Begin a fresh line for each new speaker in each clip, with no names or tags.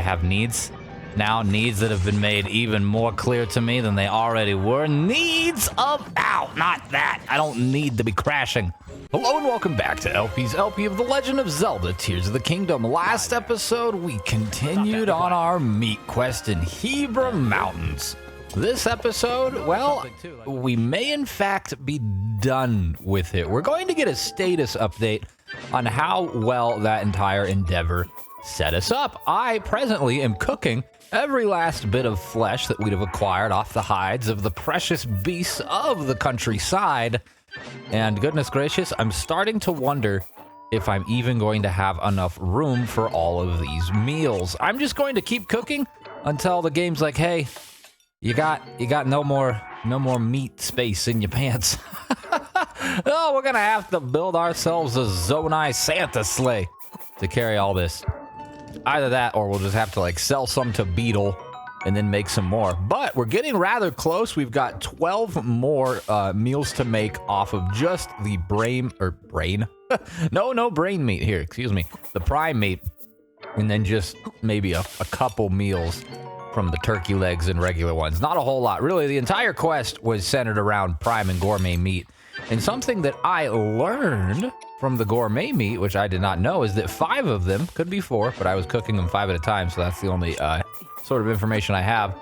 I have needs now, needs that have been made even more clear to me than they already were. Needs of... Ow, not that. I don't need to be crashing. Hello and welcome back to LP's LP of The Legend of Zelda Tears of the Kingdom. Last episode, we continued on our meat quest in Hebra Mountains. This episode, well, we may in fact be done with it. We're going to get a status update on how well that entire endeavor set us up. I presently am cooking every last bit of flesh that we'd have acquired off the hides of the precious beasts of the countryside. And goodness gracious, I'm starting to wonder if I'm even going to have enough room for all of these meals. I'm just going to keep cooking until the game's like, hey, you got no more meat space in your pants. Oh, we're gonna have to build ourselves a Zonai Santa sleigh to carry all this. Either that, or we'll just have to like sell some to Beetle and then make some more. But we're getting rather close. We've got 12 more meals to make off of just the brain. No brain meat here, excuse me. The prime meat, and then just maybe a couple meals from the turkey legs and regular ones. Not a whole lot. Really, the entire quest was centered around prime and gourmet meat. And something that I learned from the gourmet meat, which I did not know, is that 5 of them, could be 4, but I was cooking them 5 at a time, so that's the only sort of information I have.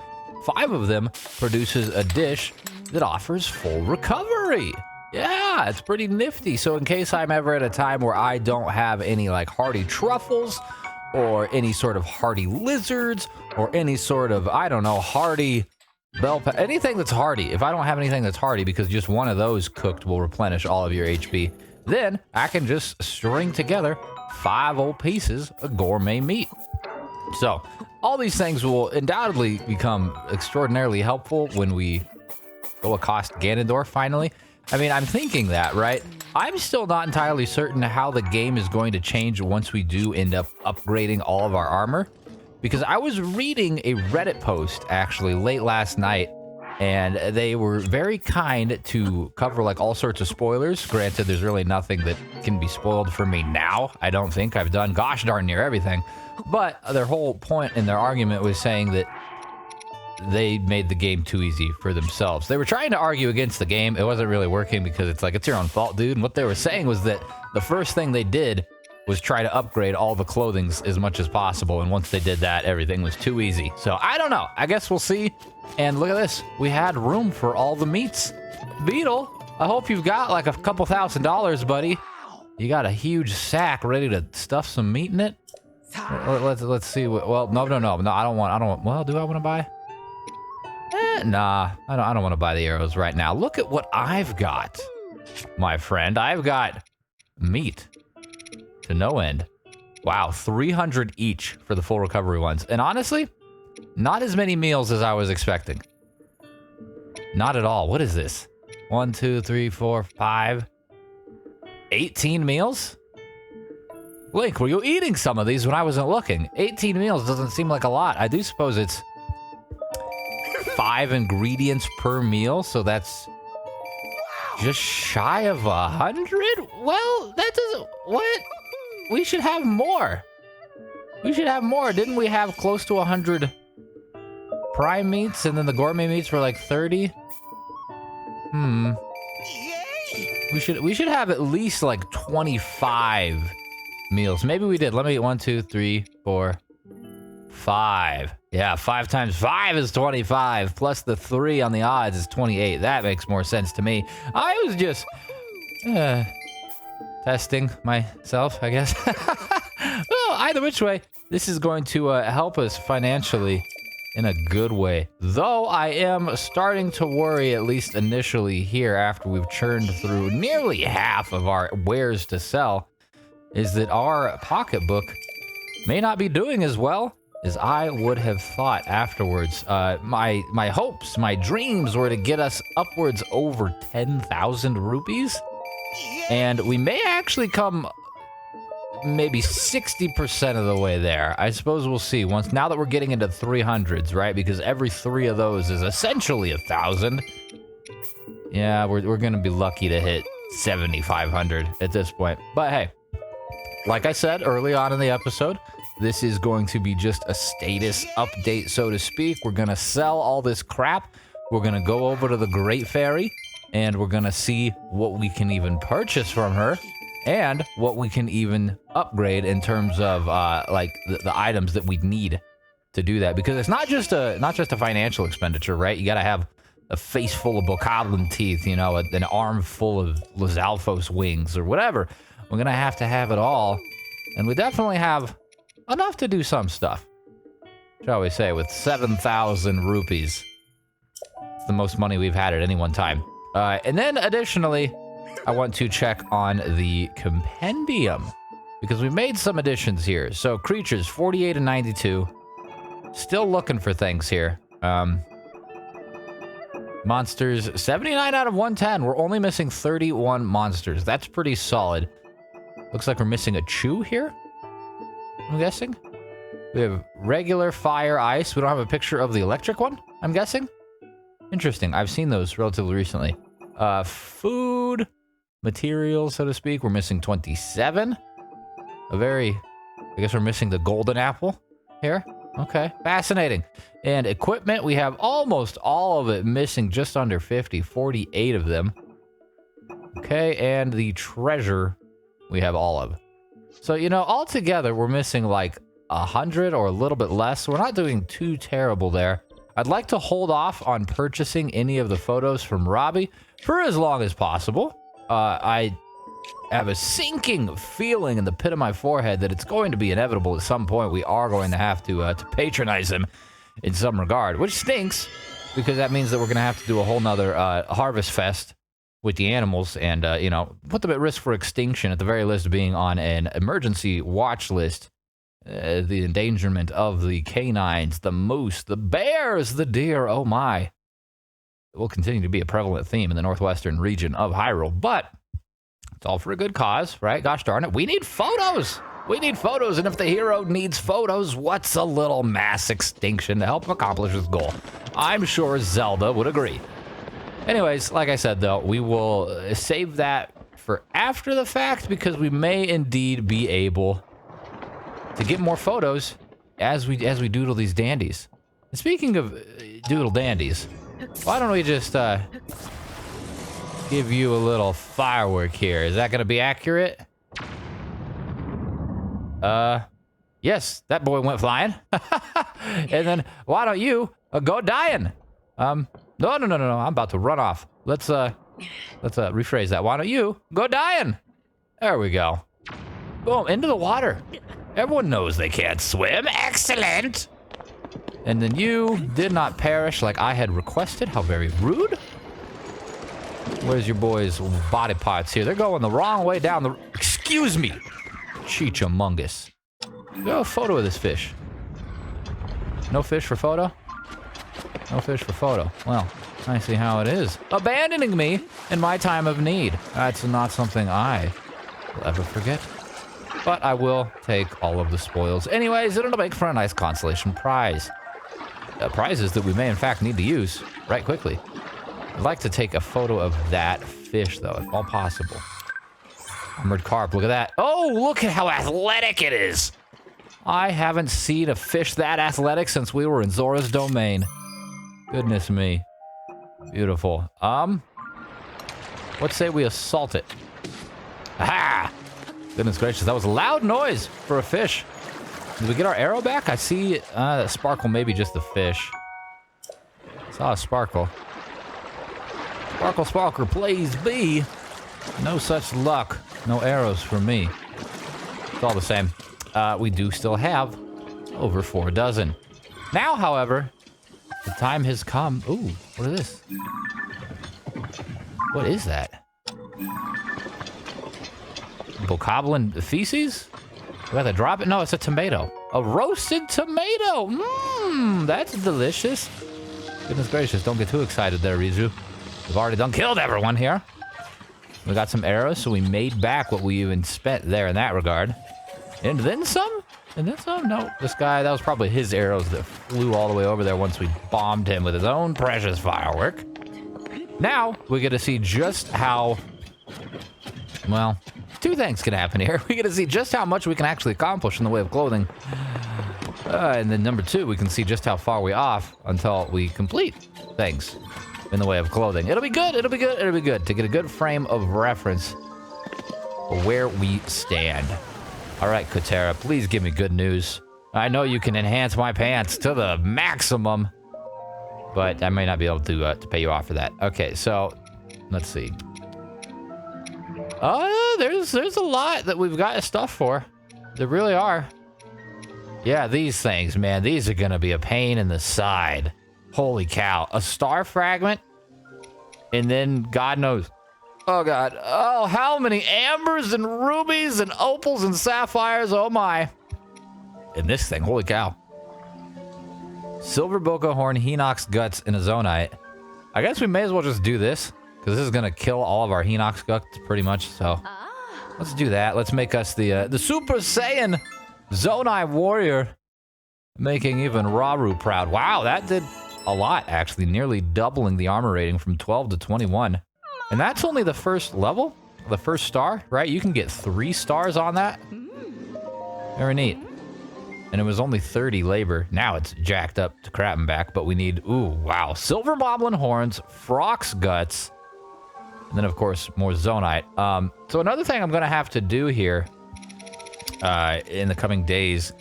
5 of them produces a dish that offers full recovery. Yeah, it's pretty nifty. So in case I'm ever at a time where I don't have any like hardy truffles or any sort of hardy lizards or any sort of, I don't know, hardy anything that's hardy. If I don't have anything that's hardy, because just one of those cooked will replenish all of your HP, then I can just string together 5 old pieces of gourmet meat. So all these things will undoubtedly become extraordinarily helpful when we go accost Ganondorf finally. I mean, I'm thinking that, right? I'm still not entirely certain how the game is going to change once we do end up upgrading all of our armor. Because I was reading a Reddit post, actually, late last night, and they were very kind to cover, like, all sorts of spoilers. Granted, there's really nothing that can be spoiled for me now. I don't think I've done gosh darn near everything. But their whole point in their argument was saying that they made the game too easy for themselves. They were trying to argue against the game. It wasn't really working because it's like, it's your own fault, dude. And what they were saying was that the first thing they did was try to upgrade all the clothing as much as possible. And once they did that, everything was too easy. So I don't know. I guess we'll see. And look at this. We had room for all the meats. Beetle, I hope you've got like a couple $1,000s, buddy. You got a huge sack ready to stuff some meat in it. Let's see. Well, no. I don't want. Well, do I want to buy? Nah, I don't want to buy the arrows right now. Look at what I've got, my friend. I've got meat to no end. Wow, 300 each for the full recovery ones. And honestly, not as many meals as I was expecting. Not at all. What is this? 1, 2, 3, 4, 5, 18 meals? Link, were you eating some of these when I wasn't looking? 18 meals doesn't seem like a lot. I do suppose it's 5 ingredients per meal, so that's just shy of 100? Well, that doesn't... What? We should have more. We should have more. Didn't we have close to 100 prime meats, and then the gourmet meats were like 30? We should have at least like 25 meals. Maybe we did. Let me... 1, 2, 3, 4, 5. Yeah, 5 times 5 is 25, plus the 3 on the odds is 28. That makes more sense to me. I was just testing myself, I guess. Well, either which way, this is going to help us financially in a good way. Though I am starting to worry, at least initially here, after we've churned through nearly half of our wares to sell, is that our pocketbook may not be doing as well as I would have thought afterwards. My hopes, my dreams were to get us upwards over 10,000 rupees. And we may actually come maybe 60% of the way there. I suppose we'll see. Now that we're getting into 300s, right? Because every 3 of those is essentially 1,000. Yeah, we're gonna be lucky to hit 7,500 at this point. But hey, like I said early on in the episode, this is going to be just a status update, so to speak. We're going to sell all this crap. We're going to go over to the Great Fairy, and we're going to see what we can even purchase from her, and what we can even upgrade in terms of like the items that we need to do that. Because it's not just a financial expenditure, right? You got to have a face full of bokoblin teeth, you know, an arm full of Lizalfos wings or whatever. We're going to have it all. And we definitely have enough to do some stuff, shall we say, with 7,000 rupees. It's the most money we've had at any one time. And then additionally, I want to check on the compendium, because we made some additions here. So creatures, 48 and 92. Still looking for things here. Monsters, 79 out of 110. We're only missing 31 monsters. That's pretty solid. Looks like we're missing a chew here, I'm guessing. We have regular fire, ice. We don't have a picture of the electric one, I'm guessing. Interesting. I've seen those relatively recently. Food, materials, so to speak. We're missing 27. I guess we're missing the golden apple here. Okay, fascinating. And equipment, we have almost all of it missing, just under 50, 48 of them. Okay, and the treasure, we have all of. So, you know, altogether, we're missing like 100 or a little bit less. So we're not doing too terrible there. I'd like to hold off on purchasing any of the photos from Robbie for as long as possible. I have a sinking feeling in the pit of my forehead that it's going to be inevitable at some point. We are going to have to patronize him in some regard, which stinks, because that means that we're going to have to do a whole nother harvest fest with the animals and, you know, put them at risk for extinction, at the very least being on an emergency watch list. The endangerment of the canines, the moose, the bears, the deer, oh my. It will continue to be a prevalent theme in the northwestern region of Hyrule, but it's all for a good cause, right? Gosh darn it. We need photos. We need photos, and if the hero needs photos, what's a little mass extinction to help him accomplish his goal? I'm sure Zelda would agree. Anyways, like I said, though, we will save that for after the fact, because we may indeed be able to get more photos as we doodle these dandies. And speaking of doodle dandies, why don't we just give you a little firework here? Is that going to be accurate? Yes, that boy went flying. And then why don't you go dying? No, I'm about to run off. Let's rephrase that. Why don't you go dying? There we go. Boom, into the water. Everyone knows they can't swim. Excellent. And then you did not perish like I had requested. How very rude. Where's your boys' body parts here? They're going the wrong way down the... Excuse me. Cheechamungus. Go photo of this fish. No fish for photo? No fish for photo. Well, I see how it is. Abandoning me in my time of need. That's not something I will ever forget. But I will take all of the spoils. Anyways, it'll make for a nice consolation prize. Prizes that we may in fact need to use right quickly. I'd like to take a photo of that fish, though, if all possible. Armored carp, look at that. Oh, look at how athletic it is. I haven't seen a fish that athletic since we were in Zora's domain. Goodness me. Beautiful. Let's say we assault it. Aha! Goodness gracious, that was a loud noise for a fish. Did we get our arrow back? I see that sparkle, maybe just the fish. Saw a sparkle. Sparkle, sparkle, please be. No such luck. No arrows for me. It's all the same. We do still have over 4 dozen. Now, however, the time has come. Ooh, what is this? What is that? Bokoblin feces? Do I have to drop it? No, it's a tomato. A roasted tomato. Mmm, that's delicious. Goodness gracious, don't get too excited there, Rizu. We've already done killed everyone here. We got some arrows, so we made back what we even spent there in that regard. And then some? And then some? No, this guy, that was probably his arrows that flew all the way over there once we bombed him with his own precious firework. Now, we get to see just how, well, Two things can happen here. We get to see just how much we can actually accomplish in the way of clothing. And then number two, we can see just how far we're off until we complete things in the way of clothing. It'll be good. It'll be good. It'll be good to get a good frame of reference for where we stand. All right, Kotera, please give me good news. I know you can enhance my pants to the maximum, but I may not be able to pay you off for that. Okay, so let's see. There's a lot that we've got stuff for. There really are. Yeah, these things, man, these are gonna be a pain in the side. Holy cow. A star fragment? And then God knows. Oh, God. Oh, how many ambers and rubies and opals and sapphires? Oh, my. And this thing, holy cow. Silver bokeh horn, Hinox guts, and a zonite. I guess we may as well just do this, because this is going to kill all of our Hinox guts, pretty much, so. Let's do that. Let's make us the Super Saiyan Zonai warrior, making even Raru proud. Wow, that did a lot, actually, nearly doubling the armor rating from 12 to 21. And that's only the first level, the first star, right? You can get 3 stars on that. Very neat. And it was only 30 labor. Now it's jacked up to crap and back, but we need, ooh, wow. Silver moblin horns, Frox guts, and then, of course, more zonite. So another thing I'm going to have to do here in the coming days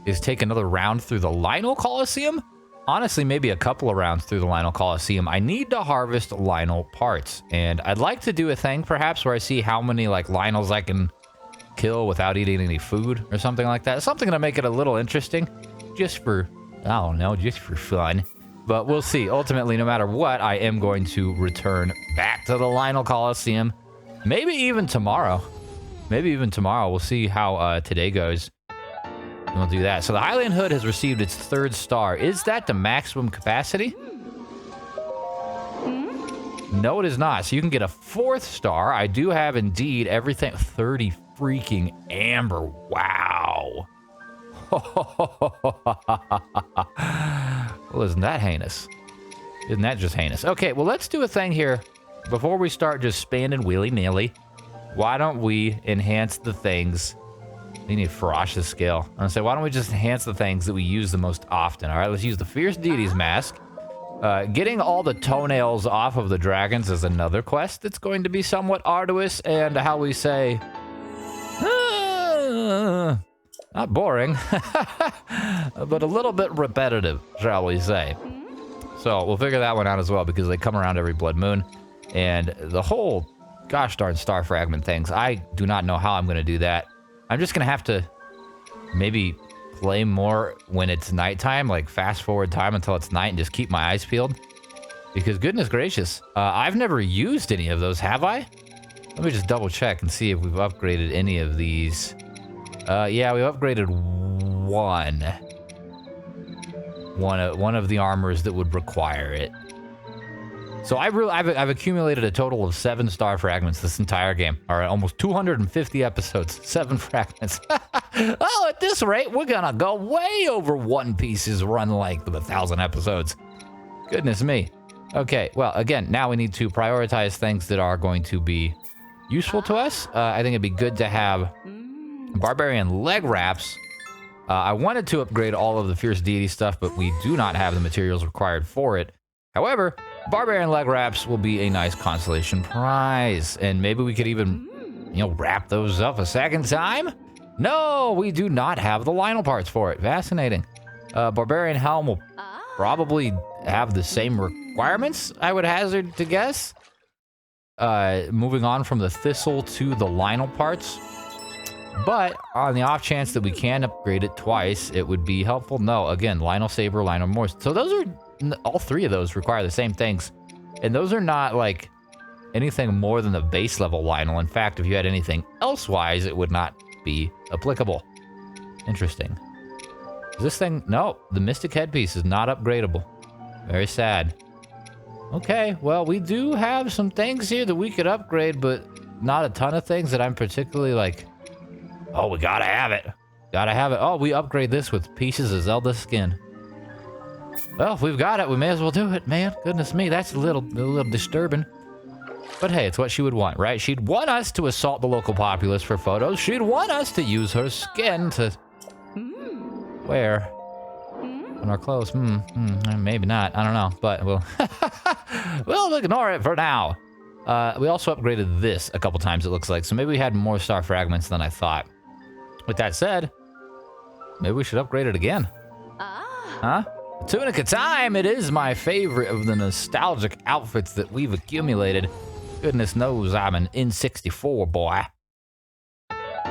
is take another round through the Lionel Coliseum. Honestly, maybe a couple of rounds through the Lionel Coliseum. I need to harvest Lionel parts, and I'd like to do a thing, perhaps, where I see how many, like, Lionels I can kill without eating any food or something like that. Something to make it a little interesting, just for, I don't know, just for fun. But we'll see. Ultimately, no matter what, I am going to return back to the Lionel Coliseum. Maybe even tomorrow. Maybe even tomorrow. We'll see how today goes. And we'll do that. So the Highland Hood has received its 3rd star. Is that the maximum capacity? No, it is not. So you can get a 4th star. I do have indeed everything. 30 freaking amber. Wow. Well, isn't that heinous? Isn't that just heinous? Okay, well, let's do a thing here. Before we start just spinning willy-nilly, why don't we enhance the things? We need ferocious scale. I'm gonna say, why don't we just enhance the things that we use the most often? All right, let's use the Fierce Deities mask. Getting all the toenails off of the dragons is another quest that's going to be somewhat arduous and, how we say, not boring, but a little bit repetitive, shall we say. So we'll figure that one out as well, because they come around every blood moon. And the whole gosh darn star fragment things, I do not know how I'm going to do that. I'm just going to have to maybe play more when it's nighttime, like fast forward time until it's night and just keep my eyes peeled. Because goodness gracious, I've never used any of those, have I? Let me just double check and see if we've upgraded any of these. Yeah, we've upgraded one of the armors that would require it. So I've accumulated a total of 7 star fragments this entire game. All right, almost 250 episodes, 7 fragments. Oh, at this rate, we're gonna go way over One Piece's run length of 1,000 episodes. Goodness me. Okay, well, again, now we need to prioritize things that are going to be useful to us. I think it'd be good to have Barbarian leg wraps. I wanted to upgrade all of the Fierce Deity stuff, but we do not have the materials required for it. However, Barbarian leg wraps will be a nice consolation prize, and maybe we could even, wrap those up a second time? No, we do not have the Lionel parts for it. Fascinating. Barbarian helm will probably have the same requirements, I would hazard to guess. Moving on from the Thistle to the Lionel parts. But on the off chance that we can upgrade it twice, it would be helpful. No, again, Lionel Saber, Lionel Morse. So those are, all 3 of those require the same things. And those are not like anything more than the base level Lionel. In fact, if you had anything elsewise, it would not be applicable. Interesting. Is this thing? No, the Mystic Headpiece is not upgradable. Very sad. Okay, well, we do have some things here that we could upgrade, but not a ton of things that I'm particularly like, oh, we gotta have it. Gotta have it. Oh, we upgrade this with pieces of Zelda skin. Well, if we've got it, we may as well do it, man. Goodness me, that's a little disturbing. But hey, it's what she would want, right? She'd want us to assault the local populace for photos. She'd want us to use her skin to wear on our clothes. Maybe not. I don't know. But we'll ignore it for now. We also upgraded this a couple times, it looks like. So maybe we had more star fragments than I thought. With that said, maybe we should upgrade it again. Huh? Tunic of Time, it is my favorite of the nostalgic outfits that we've accumulated. Goodness knows I'm an N64 boy.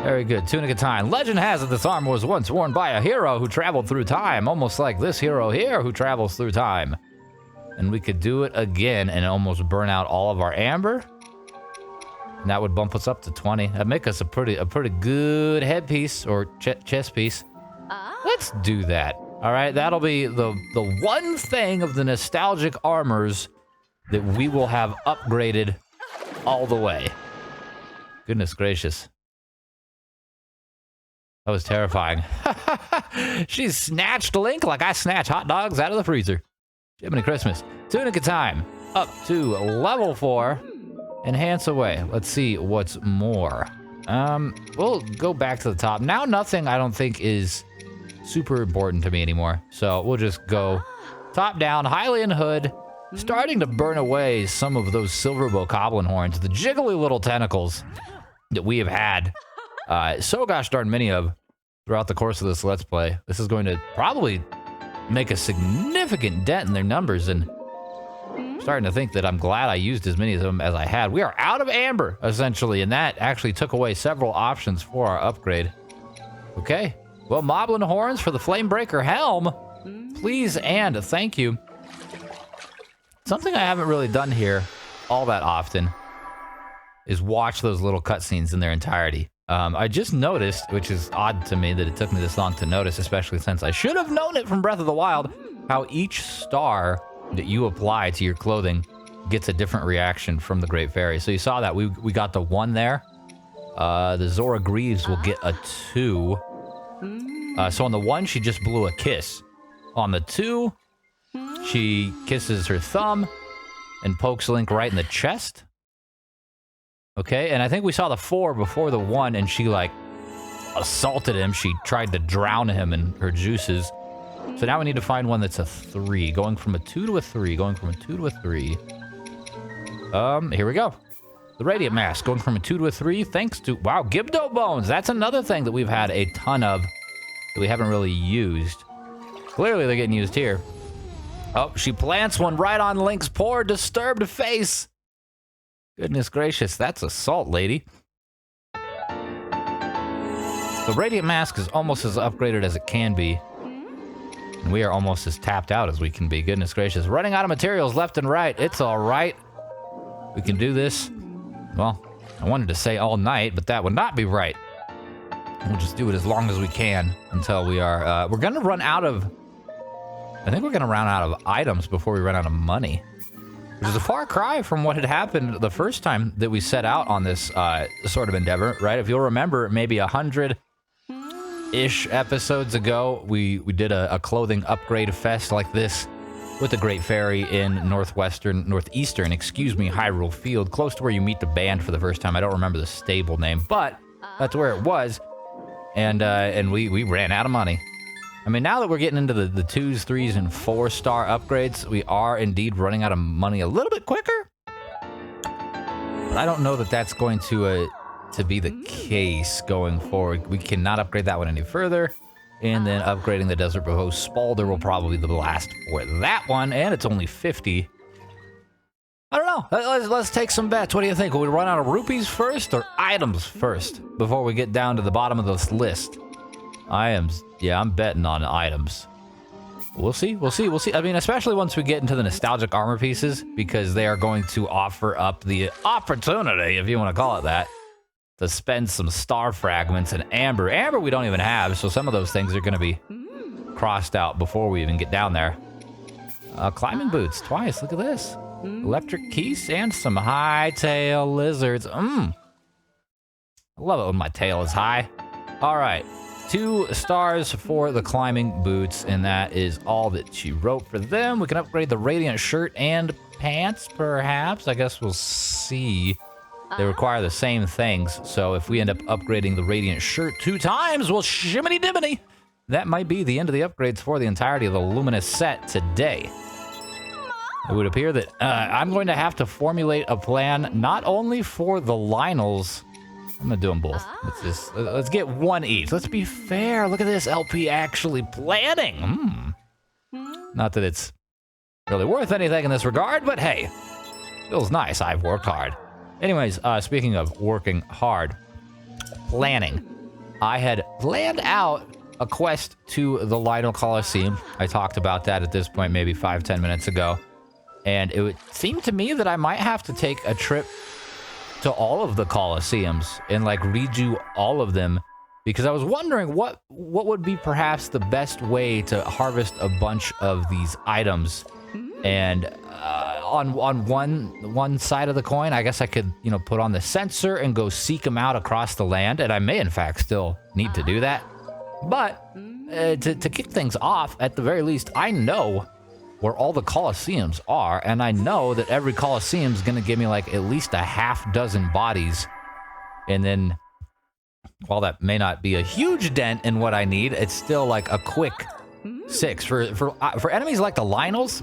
Very good. Tunic of Time. Legend has it this armor was once worn by a hero who traveled through time, almost like this hero here who travels through time. And we could do it again and almost burn out all of our amber. And that would bump us up to 20. That'd make us a pretty good headpiece or chest piece. Let's do that. All right, that'll be the one thing of the nostalgic armors that we will have upgraded all the way. Goodness gracious. That was terrifying. She snatched Link like I snatch hot dogs out of the freezer. Jiminy Christmas. Tunic of Time. Up to level 4. Enhance away. Let's see what's more. We'll go back to the top. Now nothing I don't think is super important to me anymore. So we'll just go top down, Hylian hood, starting to burn away some of those silver bokoblin horns, the jiggly little tentacles that we have had so gosh darn many of throughout the course of this Let's Play. This is going to probably make a significant dent in their numbers, and I'm starting to think that I'm glad I used as many of them as I had. We are out of amber, essentially, and that actually took away several options for our upgrade. Okay. Well, Moblin horns for the Flamebreaker helm. Please and thank you. Something I haven't really done here all that often is watch those little cutscenes in their entirety. I just noticed, which is odd to me that it took me this long to notice, especially since I should have known it from Breath of the Wild, how each star that you apply to your clothing gets a different reaction from the Great Fairy. So you saw that. We got the 1 there. The Zora Greaves will get a 2. So on the 1, she just blew a kiss. On the 2, she kisses her thumb and pokes Link right in the chest. Okay, and I think we saw the 4 before the 1, and she, like, assaulted him. She tried to drown him in her juices. So now we need to find one that's a 3. Going from a 2 to a 3. Going from a 2 to a 3. Here we go. The Radiant Mask, going from a 2 to a 3, thanks to... Wow, Gibdo Bones! That's another thing that we've had a ton of that we haven't really used. Clearly they're getting used here. Oh, she plants one right on Link's poor, disturbed face! Goodness gracious, that's assault, lady. The Radiant Mask is almost as upgraded as it can be. And we are almost as tapped out as we can be. Goodness gracious. Running out of materials left and right. It's alright. We can do this. Well, I wanted to say all night, but that would not be right. We'll just do it as long as we can until we are... we're going to run out of... I think we're going to run out of items before we run out of money. Which is a far cry from what had happened the first time that we set out on this sort of endeavor, right? If you'll remember, maybe 100-ish episodes ago, we did a clothing upgrade fest like this with the Great Fairy in northeastern, Hyrule Field, close to where you meet the band for the first time. I don't remember the stable name, but that's where it was. And we ran out of money. I mean, now that we're getting into the 2s, 3s, and 4-star upgrades, we are indeed running out of money a little bit quicker. But I don't know that that's going to be the case going forward. We cannot upgrade that one any further. And then upgrading the Desert Boho Spalder will probably be the last for that one, and it's only 50. I don't know. Let's take some bets. What do you think? Will we run out of rupees first or items first before we get down to the bottom of this list? I'm betting on items. We'll see. I mean, especially once we get into the nostalgic armor pieces, because they are going to offer up the opportunity, if you want to call it that, to spend some star fragments and amber. Amber we don't even have, so some of those things are going to be crossed out before we even get down there. Climbing boots, twice. Look at this. Electric keys and some high-tail lizards. I love it when my tail is high. All right. 2 stars for the climbing boots, and that is all that she wrote for them. We can upgrade the radiant shirt and pants, perhaps. I guess we'll see. They require the same things, so if we end up upgrading the radiant shirt 2 times, well, shiminy diminy. That might be the end of the upgrades for the entirety of the Luminous set today. It would appear that I'm going to have to formulate a plan not only for the Lionels. I'm gonna do them both. Let's get one each. Let's be fair. Look at this LP actually planning. Not that it's really worth anything in this regard, but hey, feels nice. I've worked hard. Anyways, speaking of working hard, planning. I had planned out a quest to the Lionel Coliseum. I talked about that at this point maybe 5-10 minutes ago. And it would seem to me that I might have to take a trip to all of the Colosseums and like redo all of them, because I was wondering what would be perhaps the best way to harvest a bunch of these items. And on one side of the coin, I guess I could, you know, put on the sensor and go seek them out across the land, and I may in fact still need to do that. But to kick things off, at the very least, I know where all the Colosseums are, and I know that every Colosseum is going to give me like at least a half dozen bodies. And then, while that may not be a huge dent in what I need, it's still like a quick 6. For enemies like the Lionels,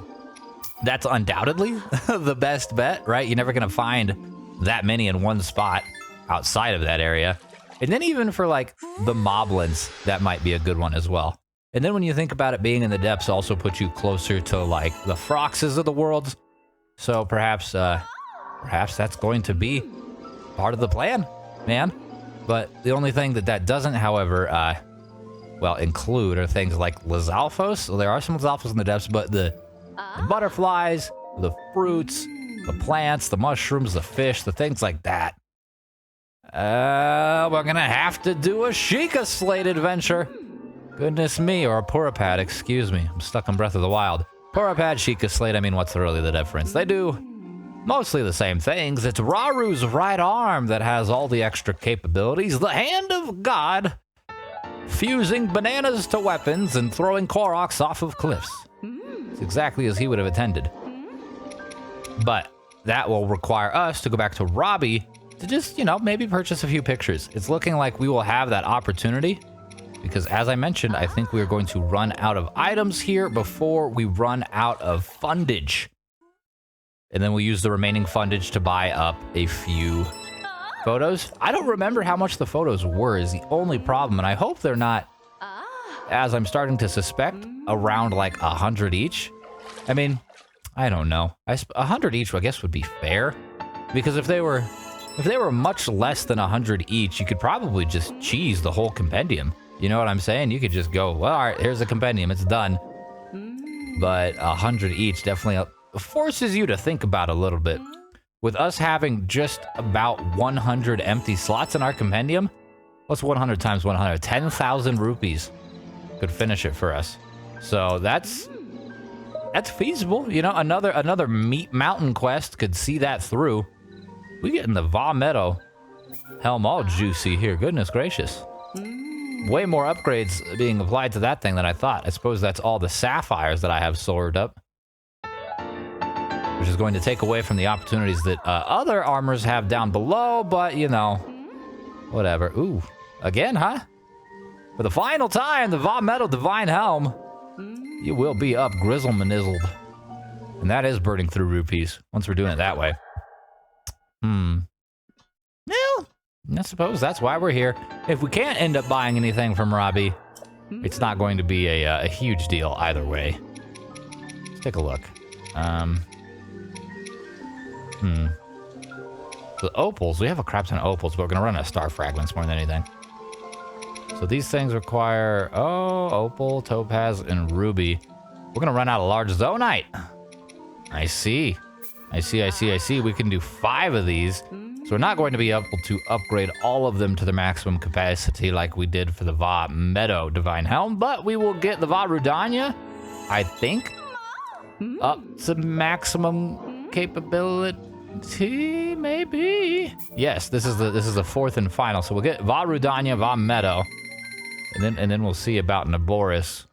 that's undoubtedly the best bet, right? You're never going to find that many in one spot outside of that area. And then even for like the Moblins, that might be a good one as well. And then when you think about it, being in the depths also puts you closer to like the Froxes of the world. So perhaps that's going to be part of the plan, man. But the only thing that doesn't, however, include are things like Lizalfos. Well, there are some Lizalfos in the depths, but the butterflies, the fruits, the plants, the mushrooms, the fish, the things like that. We're gonna have to do a Sheikah Slate adventure. Goodness me, or a Purapad, excuse me. I'm stuck on Breath of the Wild. Purapad, Sheikah Slate, I mean, what's really the difference? They do mostly the same things. It's Raru's right arm that has all the extra capabilities. The Hand of God, fusing bananas to weapons and throwing Koroks off of cliffs. It's exactly as he would have intended. But that will require us to go back to Robbie to just, you know, maybe purchase a few pictures. It's looking like we will have that opportunity, because as I mentioned, I think we are going to run out of items here before we run out of fundage. And then we'll use the remaining fundage to buy up a few photos. I don't remember how much the photos were is the only problem, and I hope they're not, as I'm starting to suspect, around like 100 each. I mean, I don't know. 100 each, I guess, would be fair, because if they were much less than 100 each, you could probably just cheese the whole compendium. You know what I'm saying? You could just go, well, all right, here's a compendium, it's done. But 100 each definitely forces you to think about it a little bit. With us having just about 100 empty slots in our compendium, what's 100 times 100? 10,000 rupees could finish it for us. So that's feasible. You know, another Meat Mountain quest could see that through. We getting the Va Meadow helm all juicy here. Goodness gracious. Way more upgrades being applied to that thing than I thought. I suppose that's all the sapphires that I have stored up, which is going to take away from the opportunities that other armors have down below, but, you know, whatever. Ooh, again, huh? For the final time, the Va Meadow Divine Helm. You will be up grizzle manizzled. And that is burning through rupees, once we're doing it that way. Well, I suppose that's why we're here. If we can't end up buying anything from Robbie, it's not going to be a huge deal either way. Let's take a look. The opals, we have a crap ton of opals, but we're gonna run out of star fragments more than anything. So these things require, opal, topaz, and ruby. We're gonna run out of large zonite. I see. We can do 5 of these. So we're not going to be able to upgrade all of them to their maximum capacity like we did for the Va Meadow Divine Helm, but we will get the Va Rudania, I think, up to maximum capability, maybe. Yes, this is the 4th and final. So we'll get Va Rudania, Va Meadow. And then we'll see about Naboris.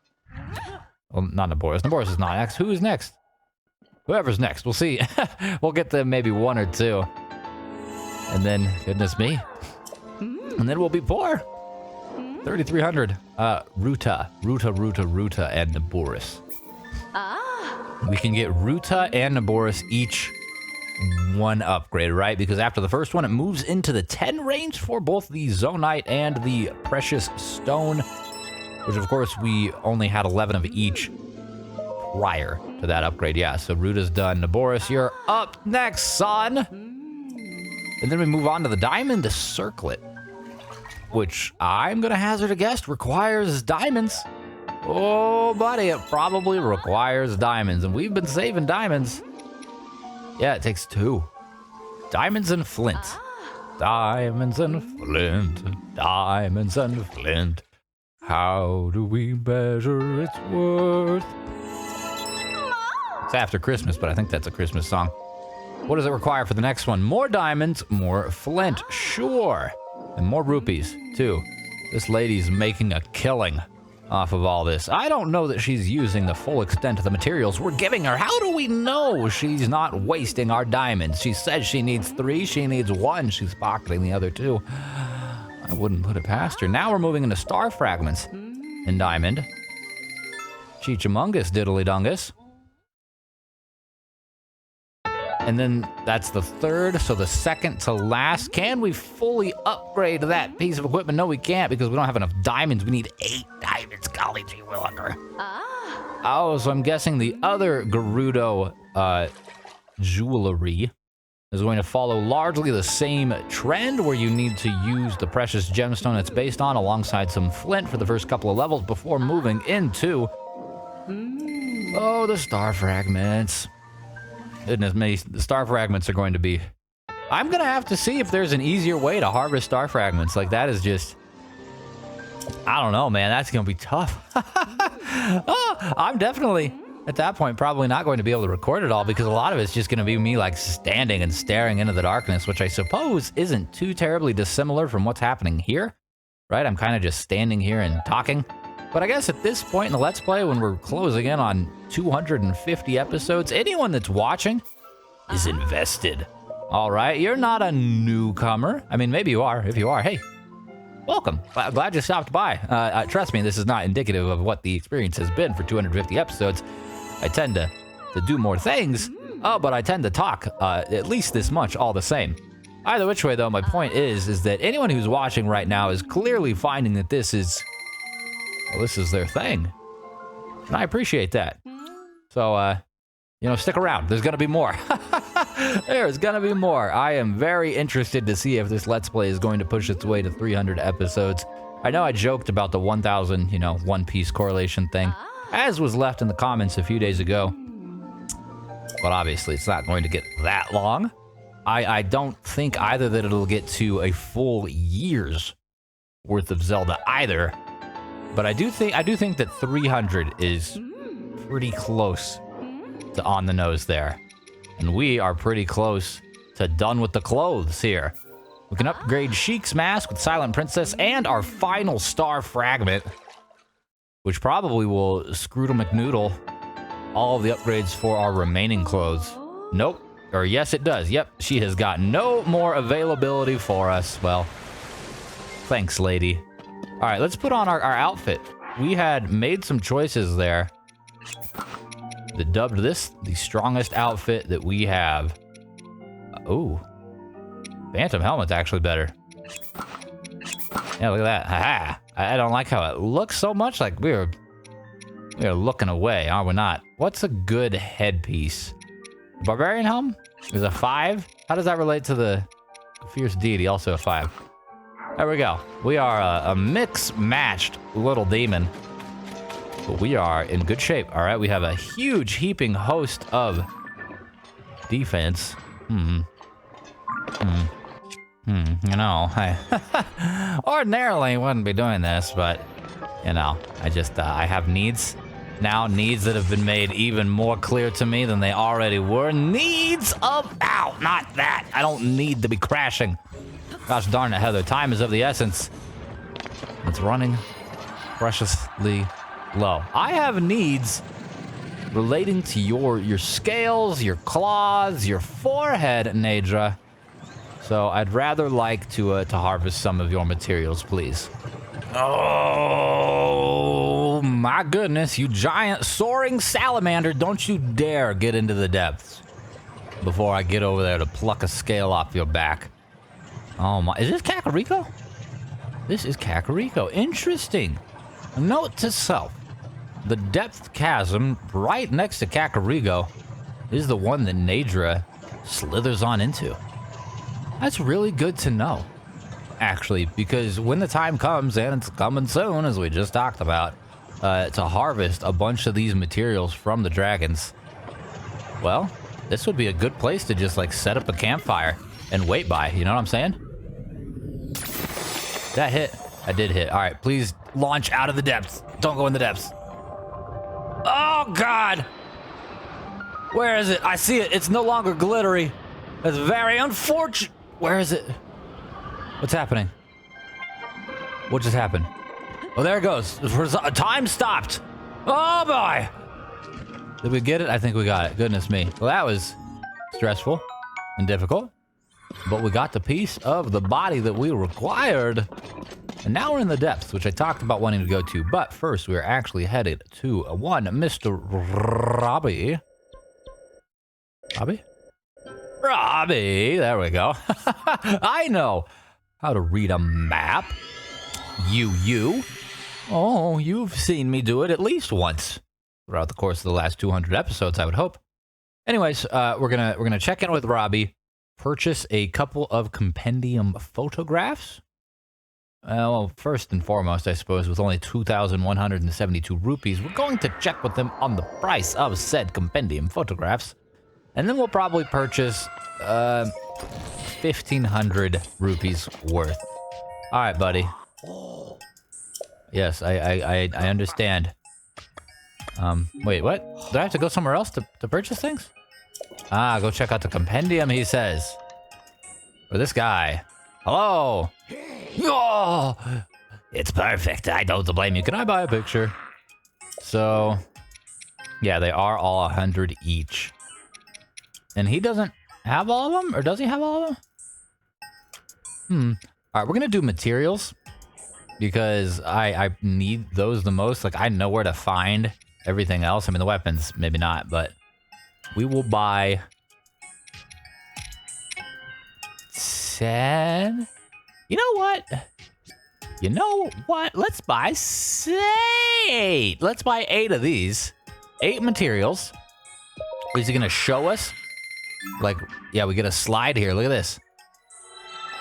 Well, not Naboris. Naboris is not next. Who is next? Whoever's next. We'll see. We'll get to maybe one or two. And then, goodness me. And then we'll be poor. 3,300. Ruta, and Naboris. We can get Ruta and Naboris each one upgrade, right? Because after the first one, it moves into the 10 range for both the Zonite and the Precious Stone, which of course we only had 11 of each prior to that upgrade. Yeah, so Ruta's done. Naboris, you're up next, son. And then we move on to the Diamond Circlet, which I'm gonna hazard a guess requires diamonds. Oh, buddy, it probably requires diamonds, and we've been saving diamonds. Yeah, it takes 2. Diamonds and flint. Diamonds and flint. Diamonds and flint. How do we measure its worth? It's after Christmas, but I think that's a Christmas song. What does it require for the next one? More diamonds, more flint. Sure. And more rupees, too. This lady's making a killing off of all this. I don't know that she's using the full extent of the materials we're giving her. How do we know she's not wasting our diamonds? She says she needs 3, she needs 1. She's pocketing the other 2. I wouldn't put it past her. Now we're moving into star fragments in diamond. Cheechamungus diddly dungus. And then that's the 3rd, so the 2nd to last. Can we fully upgrade that piece of equipment? No, we can't because we don't have enough diamonds. We need 8 diamonds, golly gee williker. Oh, so I'm guessing the other Gerudo jewelry is going to follow largely the same trend where you need to use the precious gemstone it's based on alongside some flint for the first couple of levels before moving into, oh, the star fragments. Goodness me, the star fragments are going to be... I'm going to have to see if there's an easier way to harvest star fragments. Like, that is just... I don't know, man. That's going to be tough. Oh, I'm definitely, at that point, probably not going to be able to record it all because a lot of it's just going to be me, like, standing and staring into the darkness, which I suppose isn't too terribly dissimilar from what's happening here, right? I'm kind of just standing here and talking. But I guess at this point in the Let's Play, when we're closing in on 250 episodes, anyone that's watching is invested. All right, you're not a newcomer. I mean, maybe you are. If you are, hey, welcome. Glad you stopped by. Trust me, this is not indicative of what the experience has been for 250 episodes. I tend to do more things, but I tend to talk at least this much all the same. Either which way, though, my point is that anyone who's watching right now is clearly finding that this is... well, this is their thing. And I appreciate that. So, you know, stick around. There's going to be more. There's going to be more. I am very interested to see if this Let's Play is going to push its way to 300 episodes. I know I joked about the 1,000, you know, One Piece correlation thing, as was left in the comments a few days ago. But obviously, it's not going to get that long. I don't think either that it'll get to a full year's worth of Zelda either. But I do think that 300 is pretty close to on the nose there. And we are pretty close to done with the clothes here. We can upgrade Sheik's mask with Silent Princess and our final star fragment, which probably will Scroodle McNoodle all of the upgrades for our remaining clothes. Nope. Or yes, it does. Yep, she has got no more availability for us. Well, thanks, lady. All right, let's put on our outfit. We had made some choices there that dubbed this the strongest outfit that we have. Ooh. Phantom helmet's actually better. Yeah, look at that. Haha. I don't like how it looks so much like we're looking away, are we not? What's a good headpiece? Barbarian helm is a 5. How does that relate to the fierce deity? Also a 5. There we go. We are a mix-matched little demon. But we are in good shape, all right? We have a huge heaping host of defense. You know, I ordinarily wouldn't be doing this, but, you know, I have needs. Now, needs that have been made even more clear to me than they already were. Needs of... Ow, not that. I don't need to be crashing. Gosh darn it, Heather. Time is of the essence. It's running preciously low. I have needs relating to your scales, your claws, your forehead, Nadra. So I'd rather like to harvest some of your materials, please. Oh my goodness, you giant soaring salamander! Don't you dare get into the depths before I get over there to pluck a scale off your back. Oh my, is this Kakariko? This is Kakariko. Interesting. Note to self. The depth chasm right next to Kakariko is the one that Nadra slithers on into. That's really good to know, actually, because when the time comes, and it's coming soon, as we just talked about, to harvest a bunch of these materials from the dragons, well, this would be a good place to just, like, set up a campfire and wait by, you know what I'm saying? That hit. I did hit. All right, please launch out of the depths. Don't go in the depths. Oh, God. Where is it? I see it. It's no longer glittery. That's very unfortunate. Where is it? What's happening? What just happened? Oh, there it goes. Time stopped. Oh, boy. Did we get it? I think we got it. Goodness me. Well, that was stressful and difficult. But we got the piece of the body that we required. And now we're in the depths, which I talked about wanting to go to. But first, we're actually headed to one Mr. Robbie. Robbie? Robbie! There we go. I know how to read a map. You. Oh, you've seen me do it at least once throughout the course of the last 200 episodes, I would hope. Anyways, we're gonna check in with Robbie, purchase a couple of compendium photographs. Well, first and foremost, I suppose, with only 2,172 rupees, we're going to check with him on the price of said compendium photographs. And then we'll probably purchase 1,500 rupees worth. All right, buddy. Yes, I understand. Wait, what? Do I have to go somewhere else to purchase things? Ah, go check out the compendium, he says. For this guy. Hello. Oh, it's perfect. I don't blame you. Can I buy a picture? So, yeah, they are all 100 each. And he doesn't have all of them? Or does he have all of them? All right, we're going to do materials. Because I need those the most. Like, I know where to find everything else. I mean, the weapons, maybe not. But we will buy 10. You know what? Let's buy 8. Let's buy 8 of these. 8 materials. Is he going to show us? Like, yeah, we get a slide here. Look at this.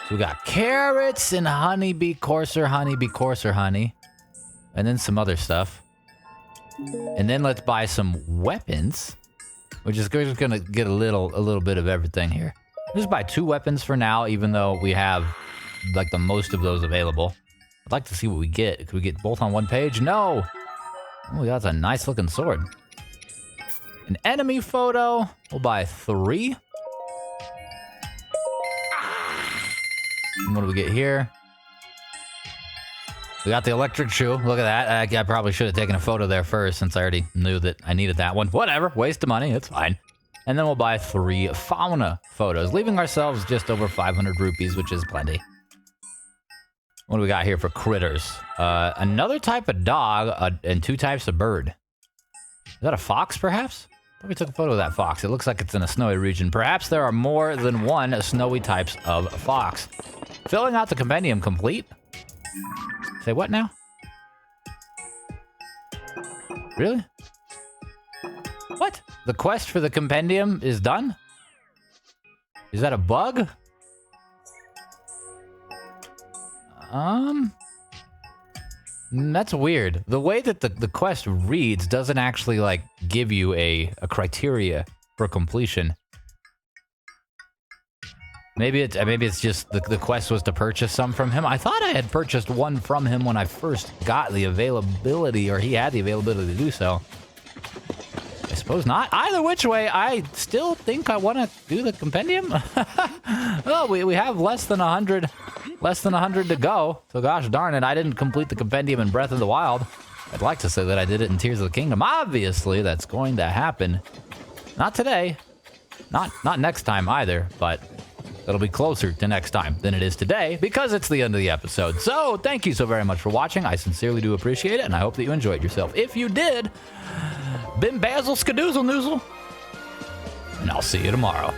So we got carrots and honeybee courser honey. And then some other stuff. And then let's buy some weapons. We're just going to get a little bit of everything here. Just buy 2 weapons for now, even though we have, like, the most of those available. I'd like to see what we get. Could we get both on one page? No! Oh, that's a nice looking sword. An enemy photo. We'll buy 3. And what do we get here? We got the electric shoe. Look at that. I probably should have taken a photo there first since I already knew that I needed that one. Whatever. Waste of money. It's fine. And then we'll buy 3 fauna photos, leaving ourselves just over 500 rupees, which is plenty. What do we got here for critters? Another type of dog and 2 types of bird. Is that a fox, perhaps? I thought we took a photo of that fox. It looks like it's in a snowy region. Perhaps there are more than 1 snowy types of fox. Filling out the compendium complete. Say what now? Really? What? The quest for the compendium is done? Is that a bug? That's weird. The way that the quest reads doesn't actually, like, give you a criteria for completion. Maybe it's just the quest was to purchase some from him. I thought I had purchased 1 from him when I first got the availability, or he had the availability to do so. I suppose not. Either which way, I still think I want to do the compendium. Oh, we have less than 100 Less than 100 to go. So gosh darn it, I didn't complete the compendium in Breath of the Wild. I'd like to say that I did it in Tears of the Kingdom. Obviously, that's going to happen. Not today. Not next time either, but it'll be closer to next time than it is today because it's the end of the episode. So thank you so very much for watching. I sincerely do appreciate it, and I hope that you enjoyed yourself. If you did, Bim Basil Skadoozle Noozle, and I'll see you tomorrow.